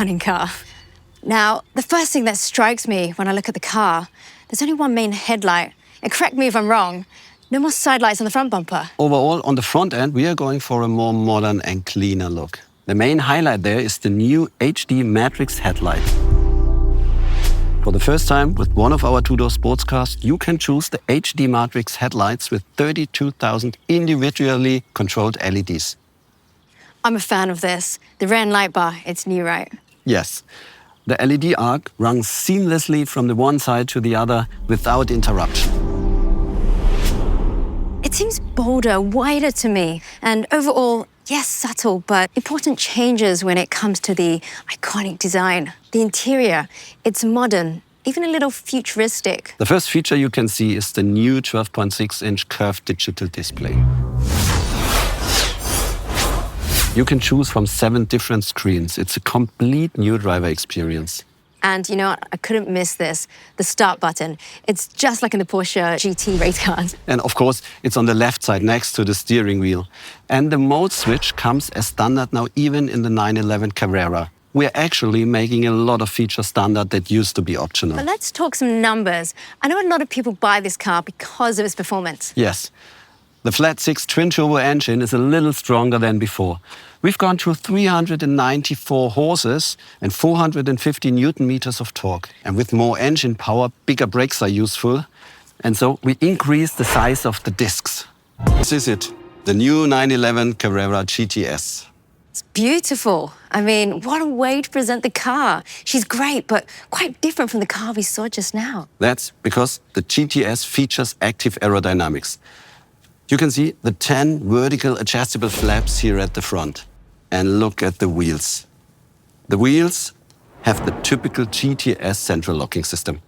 stunning car. Now, the first thing that strikes me when I look at the car, there's only one main headlight. And correct me if I'm wrong, no more side lights on the front bumper. Overall, on the front end, we are going for a more modern and cleaner look. The main highlight there is the new HD Matrix headlight. For the first time with one of our two-door sports cars, you can choose the HD Matrix headlights with 32,000 individually controlled LEDs. I'm a fan of this. The rear end light bar, it's new, right? Yes. The LED arc runs seamlessly from the one side to the other without interruption. It seems bolder, wider to me, and overall, yes, subtle, but important changes when it comes to the iconic design. The interior, it's modern, even a little futuristic. The first feature you can see is the new 12.6-inch curved digital display. You can choose from 7 different screens. It's a complete new driver experience. And you know what? I couldn't miss this, the start button. It's just like in the Porsche GT race cars. And of course, it's on the left side next to the steering wheel. And the mode switch comes as standard now even in the 911 Carrera. We're actually making a lot of features standard that used to be optional. But let's talk some numbers. I know a lot of people buy this car because of its performance. Yes. The flat-6 twin-turbo engine is a little stronger than before. We've gone to 394 horses and 450 Newton meters of torque. And with more engine power, bigger brakes are useful. And so we increase the size of the discs. This is it, the new 911 Carrera GTS. It's beautiful. I mean, what a way to present the car. She's great, but quite different from the car we saw just now. That's because the GTS features active aerodynamics. You can see the 10 vertical adjustable flaps here at the front. And look at the wheels. The wheels have the typical GTS central locking system.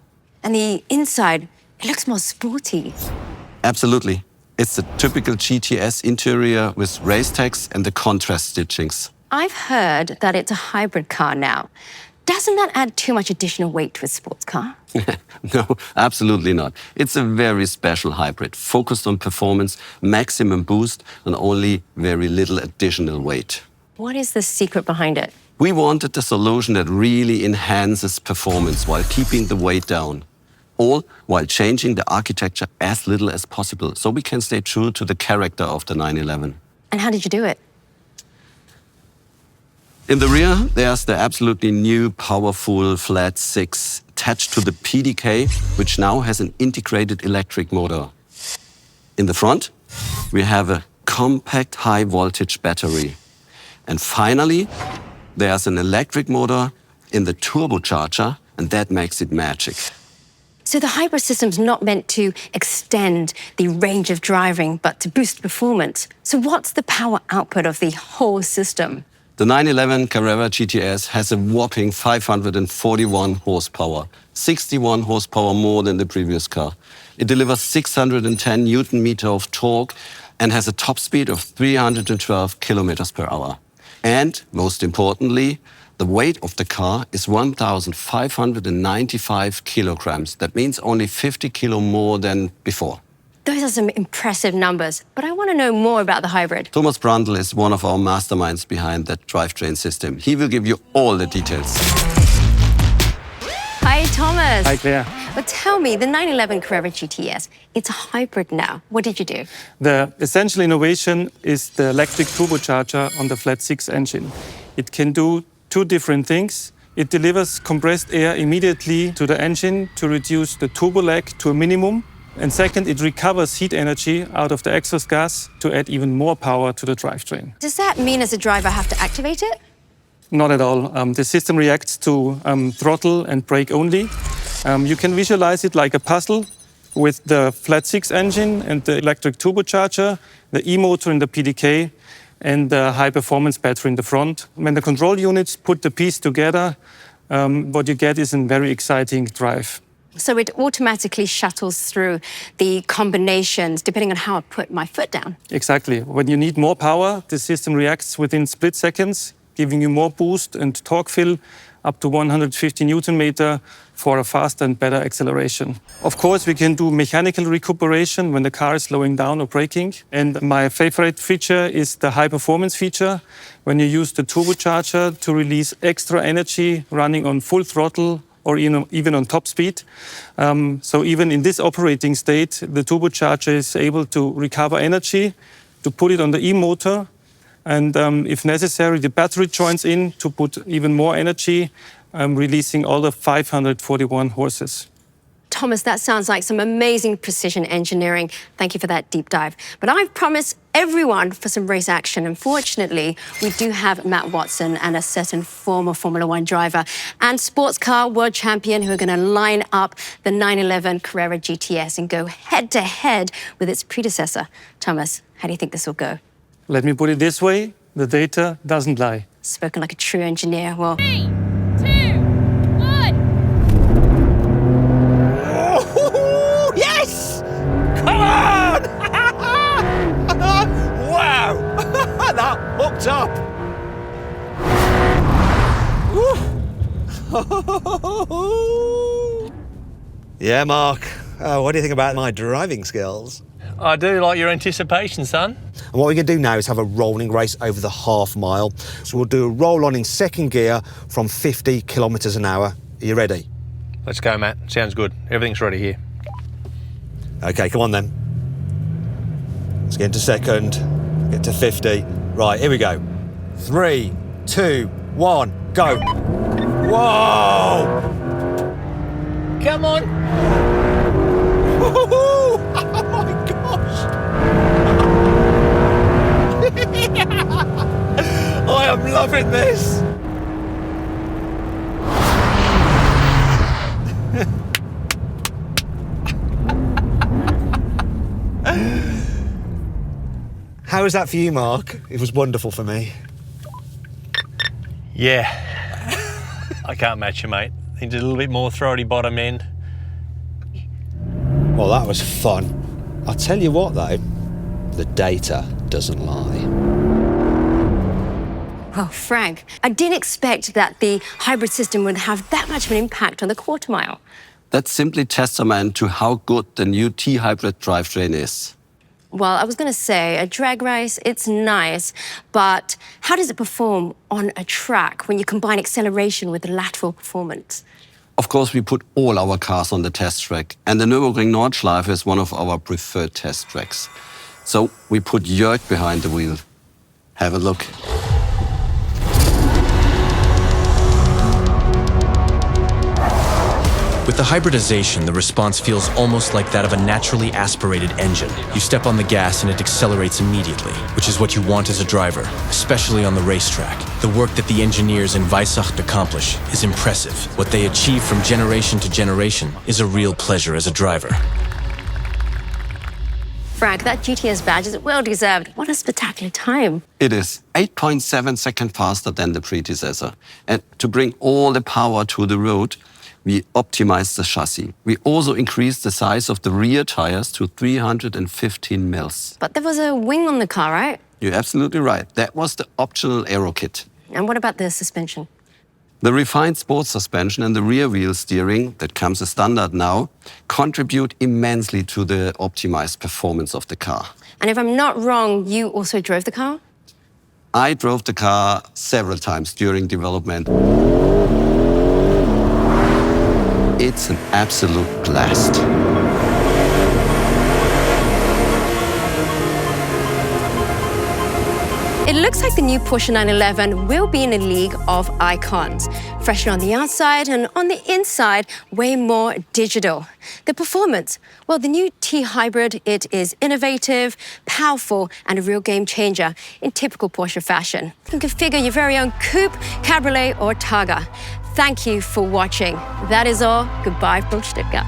And the inside, it looks more sporty. Absolutely. It's the typical GTS interior with race tags and the contrast stitchings. I've heard that it's a hybrid car now. Doesn't that add too much additional weight to a sports car? No, absolutely not. It's a very special hybrid, focused on performance, maximum boost, and only very little additional weight. What is the secret behind it? We wanted a solution that really enhances performance while keeping the weight down. All while changing the architecture as little as possible, so we can stay true to the character of the 911. And how did you do it? In the rear, there's the absolutely new powerful flat-6 attached to the PDK, which now has an integrated electric motor. In the front, we have a compact high-voltage battery. And finally, there's an electric motor in the turbocharger, and that makes it magic. So the hybrid system's not meant to extend the range of driving, but to boost performance. So what's the power output of the whole system? The 911 Carrera GTS has a whopping 541 horsepower, 61 horsepower more than the previous car. It delivers 610 Newton meter of torque and has a top speed of 312 kilometers per hour. And most importantly, the weight of the car is 1,595 kilograms. That means only 50 kilo more than before. Those are some impressive numbers, but I want to know more about the hybrid. Thomas Brandl is one of our masterminds behind that drivetrain system. He will give you all the details. Hi, Thomas. Hi, Claire. But tell me, the 911 Carrera GTS, it's a hybrid now. What did you do? The essential innovation is the electric turbocharger on the flat-6 engine. It can do 2 different things. It delivers compressed air immediately to the engine to reduce the turbo lag to a minimum. And second, it recovers heat energy out of the exhaust gas to add even more power to the drivetrain. Does that mean as a driver I have to activate it? Not at all. The system reacts to throttle and brake only. You can visualize it like a puzzle with the flat-6 engine and the electric turbocharger, the e-motor in the PDK, and the high-performance battery in the front. When the control units put the piece together, what you get is a very exciting drive. So it automatically shuttles through the combinations depending on how I put my foot down. Exactly. When you need more power, the system reacts within split seconds, giving you more boost and torque fill up to 150 Newton meter for a faster and better acceleration. Of course, we can do mechanical recuperation when the car is slowing down or braking. And my favorite feature is the high performance feature, when you use the turbocharger to release extra energy running on full throttle or even on top speed. So even in this operating state, the turbocharger is able to recover energy, to put it on the e-motor, and if necessary, the battery joins in to put even more energy, releasing all the 541 horses. Thomas, that sounds like some amazing precision engineering. Thank you for that deep dive. But I've promised everyone for some race action. Unfortunately, we do have Matt Watson and a certain former Formula One driver and sports car world champion who are going to line up the 911 Carrera GTS and go head-to-head with its predecessor. Thomas, how do you think this will go? Let me put it this way, the data doesn't lie. Spoken like a true engineer. Well, 3, 2, 1. Oh, yes! Come on! Wow! That hooked up. Yeah, Mark. What do you think about my driving skills? I do like your anticipation, son. And what we're going to do now is have a rolling race over the half mile. So we'll do a roll on in second gear from 50 kilometres an hour. Are you ready? Let's go, Matt. Sounds good. Everything's ready here. OK, come on then. Let's get into second, get to 50. Right, here we go. 3, 2, 1, go. Whoa! Come on. Oh my gosh! I am loving this. How was that for you, Mark? It was wonderful for me. Yeah. I can't match you, mate. Needs a little bit more throaty bottom end. Well, that was fun. I'll tell you what, though, the data doesn't lie. well, Frank, I didn't expect that the hybrid system would have that much of an impact on the quarter mile. That's simply testament to how good the new T-hybrid drivetrain is. Well, I was going to say, a drag race, it's nice, but how does it perform on a track when you combine acceleration with lateral performance? Of course, we put all our cars on the test track, and the Nürburgring Nordschleife is one of our preferred test tracks. So we put Jörg behind the wheel. Have a look. With the hybridization, the response feels almost like that of a naturally aspirated engine. You step on the gas and it accelerates immediately, which is what you want as a driver, especially on the racetrack. The work that the engineers in Weissach accomplish is impressive. What they achieve from generation to generation is a real pleasure as a driver. Frank, that GTS badge is well deserved. What a spectacular time. It is 8.7 seconds faster than the predecessor. And to bring all the power to the road, we optimized the chassis. We also increased the size of the rear tires to 315 mils. But there was a wing on the car, right? You're absolutely right. That was the optional aero kit. And what about the suspension? The refined sports suspension and the rear wheel steering that comes as standard now contribute immensely to the optimized performance of the car. And if I'm not wrong, you also drove the car? I drove the car several times during development. It's an absolute blast. It looks like the new Porsche 911 will be in a league of icons. Fresher on the outside and on the inside, way more digital. The performance, well, the new T-Hybrid, it is innovative, powerful, and a real game changer in typical Porsche fashion. You can configure your very own coupe, cabriolet, or targa. Thank you for watching. That is all. Goodbye from Stuttgart.